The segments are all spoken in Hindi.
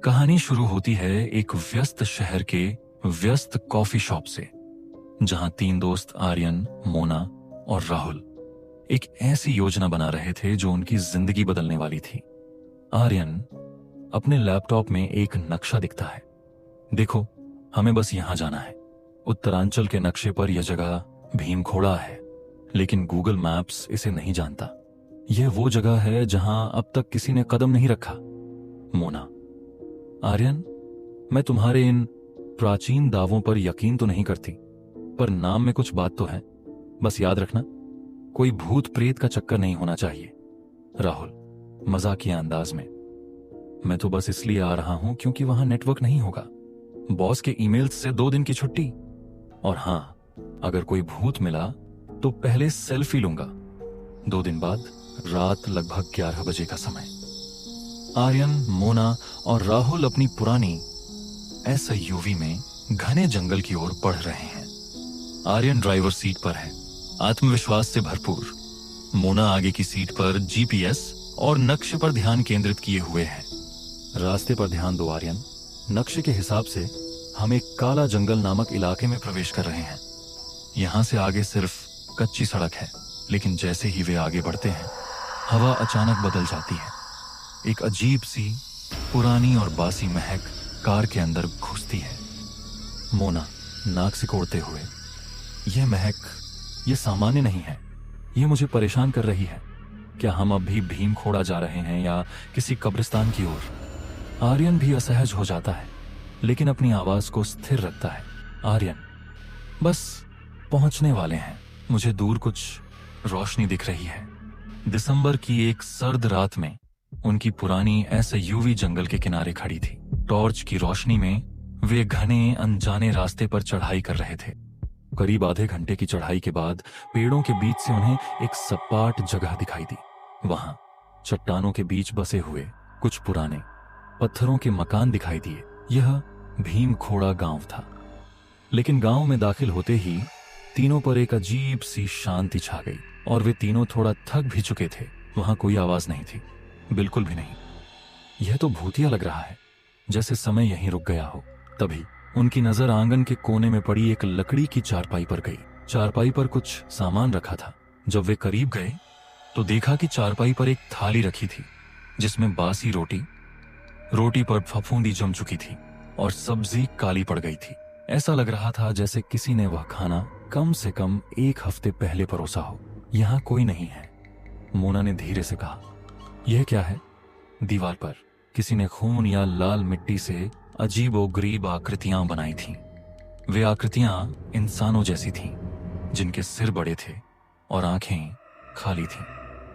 कहानी शुरू होती है एक व्यस्त शहर के व्यस्त कॉफी शॉप से, जहां तीन दोस्त आर्यन, मोना और राहुल एक ऐसी योजना बना रहे थे जो उनकी जिंदगी बदलने वाली थी। आर्यन, अपने लैपटॉप में एक नक्शा दिखता है। देखो, हमें बस यहां जाना है। उत्तरांचल के नक्शे पर यह जगह भीमखोड़ा है, लेकिन गूगल मैप्स इसे नहीं जानता। यह वो जगह है जहां अब तक किसी ने कदम नहीं रखा। मोना: आर्यन, मैं तुम्हारे इन प्राचीन दावों पर यकीन तो नहीं करती, पर नाम में कुछ बात तो है। बस याद रखना, कोई भूत प्रेत का चक्कर नहीं होना चाहिए। राहुल, मजाकिया अंदाज में: मैं तो बस इसलिए आ रहा हूं क्योंकि वहां नेटवर्क नहीं होगा। बॉस के ईमेल्स से 2 दिन की छुट्टी। और हां, अगर कोई भूत मिला तो पहले सेल्फी लूंगा। 2 दिन बाद रात लगभग 11 बजे का समय। आर्यन, मोना और राहुल अपनी पुरानी एसयूवी में घने जंगल की ओर बढ़ रहे हैं। आर्यन ड्राइवर सीट पर है, आत्मविश्वास से भरपूर। मोना आगे की सीट पर जीपीएस और नक्शे पर ध्यान केंद्रित किए हुए है। रास्ते पर ध्यान दो आर्यन। नक्शे के हिसाब से हम एक काला जंगल नामक इलाके में प्रवेश कर रहे हैं। यहां से आगे सिर्फ कच्ची सड़क है, लेकिन जैसे ही वे आगे बढ़ते हैं, हवा अचानक बदल जाती है। एक अजीब सी पुरानी और बासी महक कार के अंदर घुसती है। मोना नाक सिकोड़ते हुए: यह महक, यह सामान्य नहीं है, यह मुझे परेशान कर रही है। क्या हम अब भी भीमखोड़ा जा रहे हैं या किसी कब्रिस्तान की ओर? आर्यन भी असहज हो जाता है, लेकिन अपनी आवाज को स्थिर रखता है। आर्यन: बस पहुंचने वाले हैं। मुझे दूर कुछ रोशनी दिख रही है। दिसंबर की एक सर्द रात में उनकी पुरानी एसयूवी जंगल के किनारे खड़ी थी। टॉर्च की रोशनी में वे घने अनजाने रास्ते पर चढ़ाई कर रहे थे। करीब आधे घंटे की चढ़ाई के बाद पेड़ों के बीच से उन्हें एक सपाट जगह दिखाई दी। वहां चट्टानों के बीच बसे हुए कुछ पुराने पत्थरों के मकान दिखाई दिए। यह भीमखोड़ा गांव था। लेकिन गांव में दाखिल होते ही तीनों पर एक अजीब सी शांति छा गई और वे तीनों थोड़ा थक भी चुके थे। वहां कोई आवाज नहीं थी, बिल्कुल भी नहीं। यह तो भूतिया लग रहा है, जैसे समय यहीं रुक गया हो। तभी उनकी नजर आंगन के कोने में पड़ी एक लकड़ी की चारपाई पर गई। चारपाई पर कुछ सामान रखा था। जब वे करीब गए तो देखा कि चारपाई पर एक थाली रखी थी, जिसमें बासी रोटी पर फफूंदी जम चुकी थी और सब्जी काली पड़ गई थी। ऐसा लग रहा था जैसे किसी ने वह खाना कम से कम 1 हफ्ते पहले परोसा हो। यहां कोई नहीं है, मोना ने धीरे से कहा। यह क्या है? दीवार पर किसी ने खून या लाल मिट्टी से अजीबोगरीब आकृतियां बनाई थीं। वे आकृतियां इंसानों जैसी थीं, जिनके सिर बड़े थे और आंखें खाली थीं।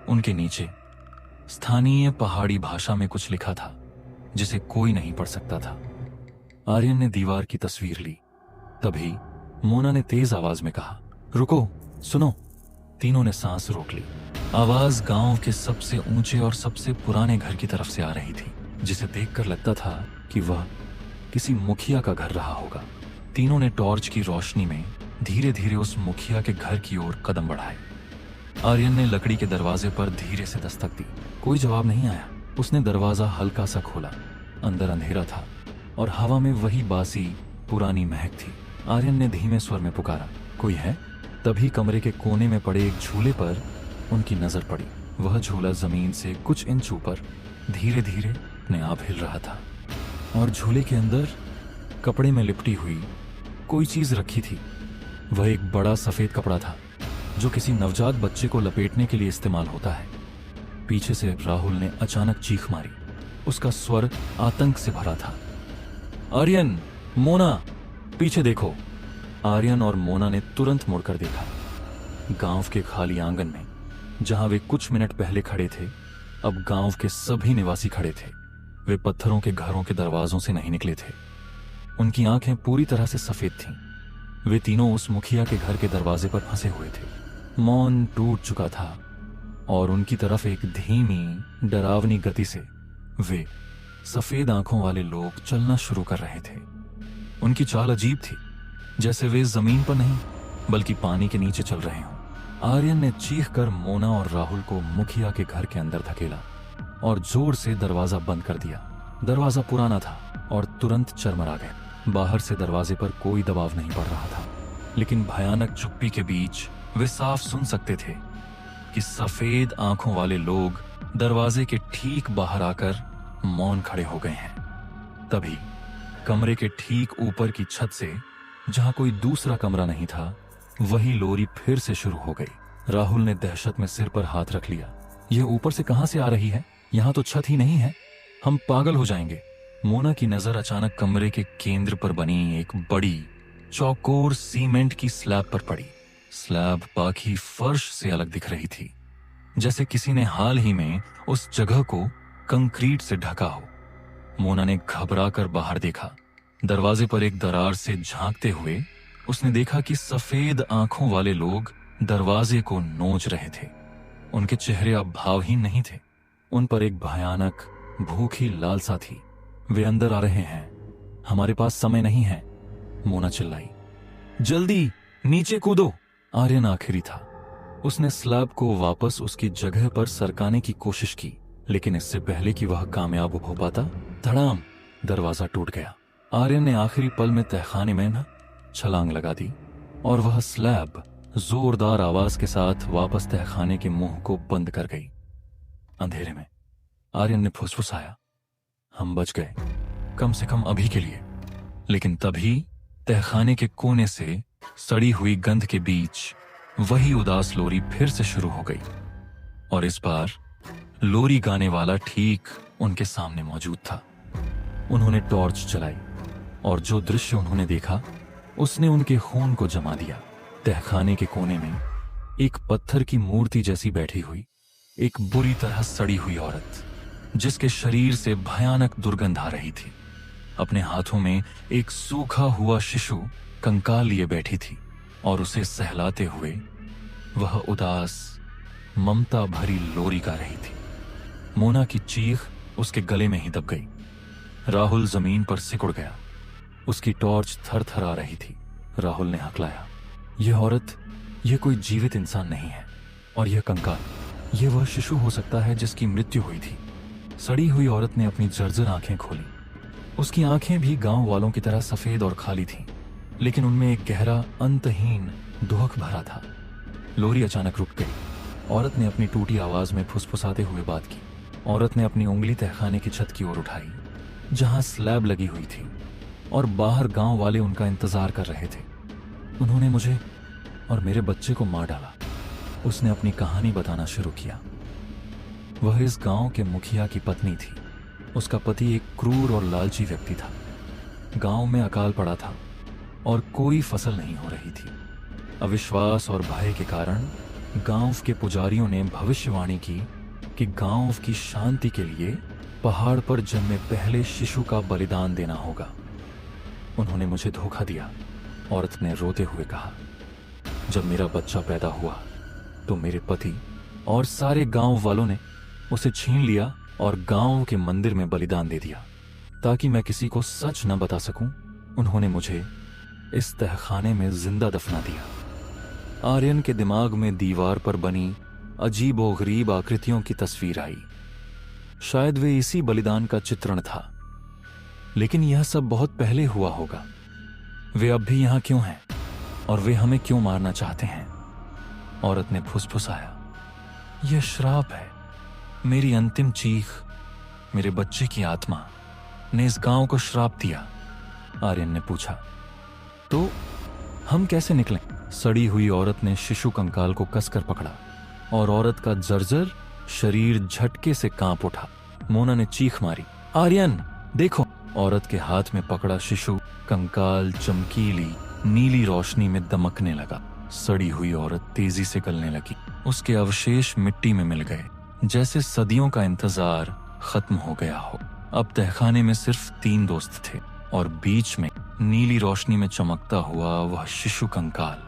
उनके नीचे स्थानीय पहाड़ी भाषा में कुछ लिखा था, जिसे कोई नहीं पढ़ सकता था। आर्यन ने दीवार की तस्वीर ली। तभी मोना ने तेज आवाज में कहा, रुको, सुनो। तीनों ने सांस रोक ली। आवाज गांव के सबसे ऊंचे और सबसे पुराने घर की तरफ से आ रही थी, जिसे देखकर लगता था कि वह किसी मुखिया का घर रहा होगा। तीनों ने टॉर्च की रोशनी में धीरे धीरे उस मुखिया के घर की ओर कदम बढ़ाए। आर्यन ने लकड़ी के दरवाजे पर धीरे से दस्तक दी। कोई जवाब नहीं आया। उसने दरवाजा हल्का सा खोला। अंदर अंधेरा था और हवा में वही बासी पुरानी महक थी। आर्यन ने धीमे स्वर में पुकारा, कोई है? तभी कमरे के कोने में पड़े एक झूले पर उनकी नजर पड़ी। वह झूला जमीन से कुछ इंच ऊपर धीरे धीरे अपने आप हिल रहा था और झूले के अंदर कपड़े में लिपटी हुई कोई चीज रखी थी। वह एक बड़ा सफेद कपड़ा था, जो किसी नवजात बच्चे को लपेटने के लिए इस्तेमाल होता है। पीछे से राहुल ने अचानक चीख मारी। उसका स्वर आतंक से भरा था। आर्यन, मोना, पीछे देखो। आर्यन और मोना ने तुरंत मुड़कर देखा। गांव के खाली आंगन में, जहां वे कुछ मिनट पहले खड़े थे, अब गांव के सभी निवासी खड़े थे। वे पत्थरों के घरों के दरवाजों से नहीं निकले थे। उनकी आंखें पूरी तरह से सफेद थीं। वे तीनों उस मुखिया के घर के दरवाजे पर फंसे हुए थे। मौन टूट चुका था और उनकी तरफ एक धीमी, डरावनी गति से वे सफेद आंखों वाले लोग चलना शुरू कर रहे थे। उनकी चाल अजीब थी, जैसे वे जमीन पर नहीं बल्कि पानी के नीचे चल रहे हों। आर्यन ने चीखकर मोना और राहुल को मुखिया के घर के अंदर धकेला और जोर से दरवाजा बंद कर दिया। दरवाजा पुराना था और तुरंत चरमरा गया। बाहर से दरवाजे पर कोई दबाव नहीं पड़ रहा था, लेकिन भयानक चुप्पी के बीच वे साफ सुन सकते थे कि सफेद आंखों वाले लोग दरवाजे के ठीक बाहर आकर मौन खड़े हो गए हैं। तभी कमरे के ठीक ऊपर की छत से, जहां कोई दूसरा कमरा नहीं था, वही लोरी फिर से शुरू हो गई। राहुल ने दहशत में सिर पर हाथ रख लिया। यह ऊपर से कहां से आ रही है? यहां तो छत ही नहीं है, हम पागल हो जाएंगे। मोना की नजर अचानक कमरे के केंद्र पर बनी एक बड़ी चौकोर सीमेंट की स्लैब पर पड़ी। स्लैब बाकी फर्श से अलग दिख रही थी, जैसे किसी ने हाल ही में उस जगह को कंक्रीट से ढका हो। मोना ने घबरा कर बाहर देखा। दरवाजे पर एक दरार से झांकते हुए उसने देखा कि सफेद आंखों वाले लोग दरवाजे को नोच रहे थे। उनके चेहरे अब भावहीन नहीं थे, उन पर एक भयानक भूखी लालसा थी। वे अंदर आ रहे हैं, हमारे पास समय नहीं है, मोना चिल्लाई। जल्दी नीचे कूदो। आर्यन आखिरी था। उसने स्लैब को वापस उसकी जगह पर सरकाने की कोशिश की, लेकिन इससे पहले कि वह कामयाब हो पाता, धड़ाम, दरवाजा टूट गया। आर्यन ने आखिरी पल में तहखाने में न छलांग लगा दी और वह स्लैब जोरदार आवाज के साथ वापस तहखाने के मुंह को बंद कर गई। अंधेरे में आर्यन ने फुसफुसाया, हम बच गए, कम से कम अभी के लिए। लेकिन तभी तहखाने के कोने से सड़ी हुई गंध के बीच वही उदास लोरी फिर से शुरू हो गई, और इस बार लोरी गाने वाला ठीक उनके सामने मौजूद था। उन्होंने टॉर्च जलाई और जो दृश्य उन्होंने देखा उसने उनके खून को जमा दिया। तहखाने के कोने में एक पत्थर की मूर्ति जैसी बैठी हुई एक बुरी तरह सड़ी हुई औरत, जिसके शरीर से भयानक दुर्गंध आ रही थी, अपने हाथों में एक सूखा हुआ शिशु कंकाल लिए बैठी थी और उसे सहलाते हुए वह उदास ममता भरी लोरी गा रही थी। मोना की चीख उसके गले में ही दब गई। राहुल जमीन पर सिकुड़ गया, उसकी टॉर्च थरथरा रही थी। राहुल ने हकलाया, यह औरत, यह कोई जीवित इंसान नहीं है, और यह कंकाल, यह वह शिशु हो सकता है जिसकी मृत्यु हुई थी। सड़ी हुई औरत ने अपनी जर्जर आंखें खोली। उसकी आंखें भी गांव वालों की तरह सफेद और खाली थीं, लेकिन उनमें एक गहरा अंतहीन दुहक भरा था। लोरी अचानक रुक गई। औरत ने अपनी टूटी आवाज में फुसफुसाते हुए बात की। औरत ने अपनी उंगली तहखाने की छत की ओर उठाई, जहां स्लैब लगी हुई थी और बाहर गांव वाले उनका इंतजार कर रहे थे। उन्होंने मुझे और मेरे बच्चे को मार डाला। उसने अपनी कहानी बताना शुरू किया। वह इस गांव के मुखिया की पत्नी थी। उसका पति एक क्रूर और लालची व्यक्ति था। गांव में अकाल पड़ा था और कोई फसल नहीं हो रही थी। अविश्वास और भय के कारण गांव के पुजारियों ने भविष्यवाणी की कि गांव की शांति के लिए पहाड़ पर जन्मे पहले शिशु का बलिदान देना होगा। उन्होंने मुझे धोखा दिया, औरत ने रोते हुए कहा। जब मेरा बच्चा पैदा हुआ तो मेरे पति और सारे गांव वालों ने उसे छीन लिया और गांव के मंदिर में बलिदान दे दिया, ताकि मैं किसी को सच न बता सकूं। उन्होंने मुझे इस तहखाने में जिंदा दफना दिया। आर्यन के दिमाग में दीवार पर बनी अजीबोगरीब आकृतियों की तस्वीर आई। शायद वे इसी बलिदान का चित्रण था, लेकिन यह सब बहुत पहले हुआ होगा। वे अब भी यहां क्यों हैं और वे हमें क्यों मारना चाहते हैं? औरत ने फुसफुसाया, यह श्राप है। मेरी अंतिम चीख, मेरे बच्चे की आत्मा ने इस गांव को श्राप दिया। आर्यन ने पूछा, तो हम कैसे निकलें? सड़ी हुई औरत ने शिशु कंकाल को कसकर पकड़ा और औरत का जर्जर शरीर झटके से कांप उठा। मोना ने चीख मारी, आर्यन देखो! औरत के हाथ में पकड़ा शिशु कंकाल चमकीली नीली रोशनी में दमकने लगा। सड़ी हुई औरत तेजी से गलने लगी। उसके अवशेष मिट्टी में मिल गए, जैसे सदियों का इंतजार खत्म हो गया हो। अब तहखाने में सिर्फ 3 दोस्त थे और बीच में नीली रोशनी में चमकता हुआ वह शिशु कंकाल।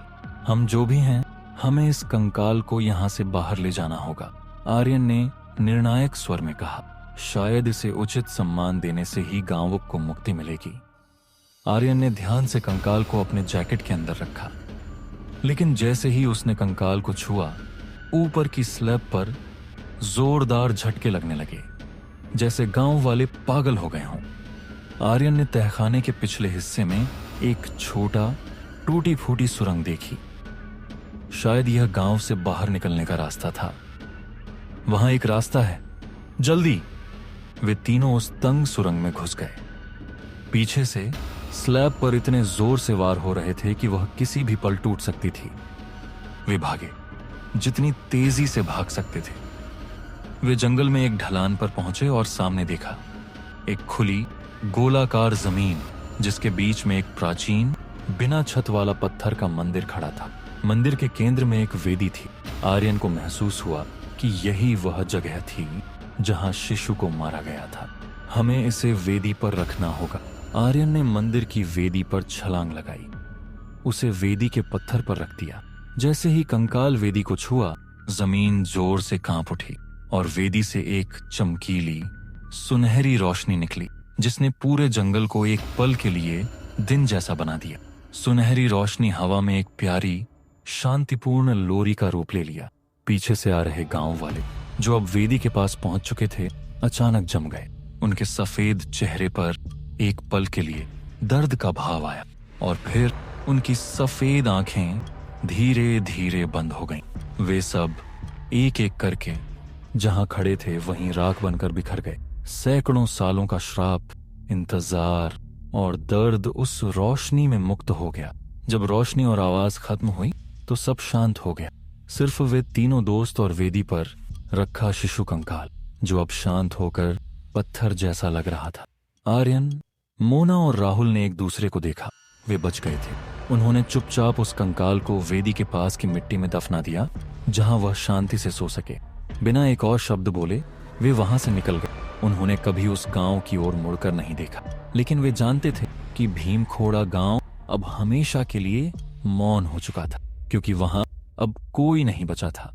हम जो भी हैं, हमें इस कंकाल को यहां से बाहर ले जाना होगा, आर्यन ने निर्णायक स्वर में कहा। शायद इसे उचित सम्मान देने से ही गांव को मुक्ति मिलेगी। आर्यन ने ध्यान से कंकाल को अपने जैकेट के अंदर रखा, लेकिन जैसे ही उसने कंकाल को छुआ, ऊपर की स्लैब पर जोरदार झटके लगने लगे। जैसे गांव वाले पागल हो गए हों। आर्यन ने तहखाने के पिछले हिस्से में एक छोटा टूटी फूटी सुरंग देखी। शायद यह गांव से बाहर निकलने का रास्ता था। वहां एक रास्ता है, जल्दी। वे तीनों उस तंग सुरंग में घुस गए। पीछे से स्लैब पर इतने जोर से वार हो रहे थे कि वह किसी भी पल टूट सकती थी। वे भागे, जितनी तेजी से भाग सकते थे। वे जंगल में एक ढलान पर पहुंचे और सामने देखा एक खुली गोलाकार जमीन, जिसके बीच में एक प्राचीन बिना छत वाला पत्थर का मंदिर खड़ा था। मंदिर के केंद्र में एक वेदी थी। आर्यन को महसूस हुआ कि यही वह जगह थी जहां शिशु को मारा गया था। हमें इसे वेदी पर रखना होगा। आर्यन ने मंदिर की वेदी पर छलांग लगाई, उसे वेदी के पत्थर पर रख दिया। जैसे ही कंकाल वेदी को छुआ, जमीन जोर से कांप उठी और वेदी से एक चमकीली सुनहरी रोशनी निकली, जिसने पूरे जंगल को एक पल के लिए दिन जैसा बना दिया। सुनहरी रोशनी हवा में एक प्यारी शांतिपूर्ण लोरी का रूप ले लिया। पीछे से आ रहे गांव वाले, जो अब वेदी के पास पहुंच चुके थे, अचानक जम गए। उनके सफेद चेहरे पर एक पल के लिए दर्द का भाव आया और फिर उनकी सफेद आंखें धीरे धीरे बंद हो गईं। वे सब एक एक करके जहां खड़े थे वहीं राख बनकर बिखर गए। सैकड़ों सालों का श्राप, इंतजार और दर्द उस रोशनी में मुक्त हो गया। जब रोशनी और आवाज खत्म हुई तो सब शांत हो गया। सिर्फ वे तीनों दोस्त और वेदी पर रखा शिशु कंकाल, जो अब शांत होकर पत्थर जैसा लग रहा था। आर्यन, मोना और राहुल ने एक दूसरे को देखा। वे बच गए थे। उन्होंने चुपचाप उस कंकाल को वेदी के पास की मिट्टी में दफना दिया, जहां वह शांति से सो सके। बिना एक और शब्द बोले वे वहां से निकल गए। उन्होंने कभी उस गांव की ओर मुड़कर नहीं देखा, लेकिन वे जानते थे कि भीमखोड़ा गांव अब हमेशा के लिए मौन हो चुका था, क्योंकि वहां अब कोई नहीं बचा था।